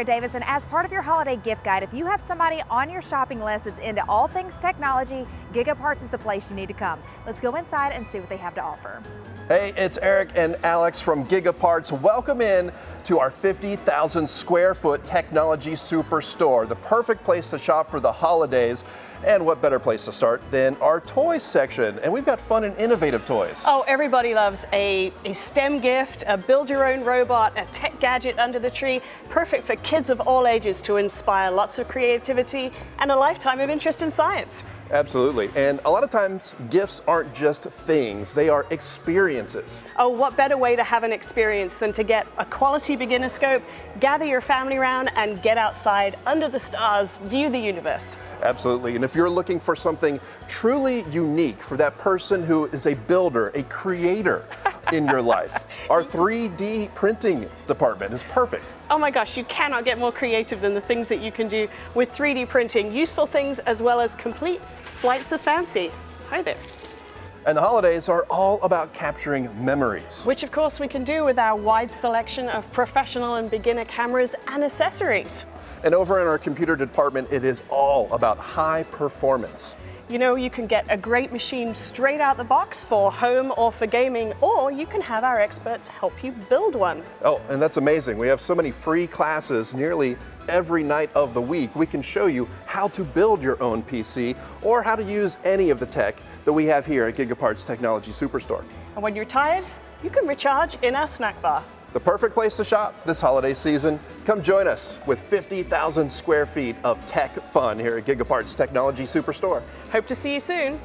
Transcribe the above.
Sarah Davis, and as part of your holiday gift guide, if you have somebody on your shopping list that's into all things technology, GigaParts is the place you need to come. Let's go inside and see what they have to offer. Hey, it's Eric and Alex from GigaParts. Welcome in to our 50,000 square foot technology superstore, the perfect place to shop for the holidays. And what better place to start than our toys section? And we've got fun and innovative toys. Oh, everybody loves a STEM gift, a build your own robot, a tech gadget under the tree. Perfect for kids of all ages to inspire lots of creativity and a lifetime of interest in science. Absolutely. And a lot of times gifts aren't just things, they are experiences. Oh, what better way to have an experience than to get a quality beginner scope, gather your family around and get outside under the stars, view the universe. Absolutely. And if you're looking for something truly unique for that person who is a builder, a creator in your life, our 3D printing department is perfect. Oh my gosh, you cannot get more creative than the things that you can do with 3D printing. Useful things as well as complete flights of fancy. Hi there. And the holidays are all about capturing memories. Which of course we can do with our wide selection of professional and beginner cameras and accessories. And over in our computer department, it is all about high performance. You know, you can get a great machine straight out the box for home or for gaming, or you can have our experts help you build one. Oh, and that's amazing. We have so many free classes nearly every night of the week. We can show you how to build your own PC or how to use any of the tech that we have here at GigaParts Technology Superstore. And when you're tired, you can recharge in our snack bar. The perfect place to shop this holiday season. Come join us with 50,000 square feet of tech fun here at GigaParts Technology Superstore. Hope to see you soon.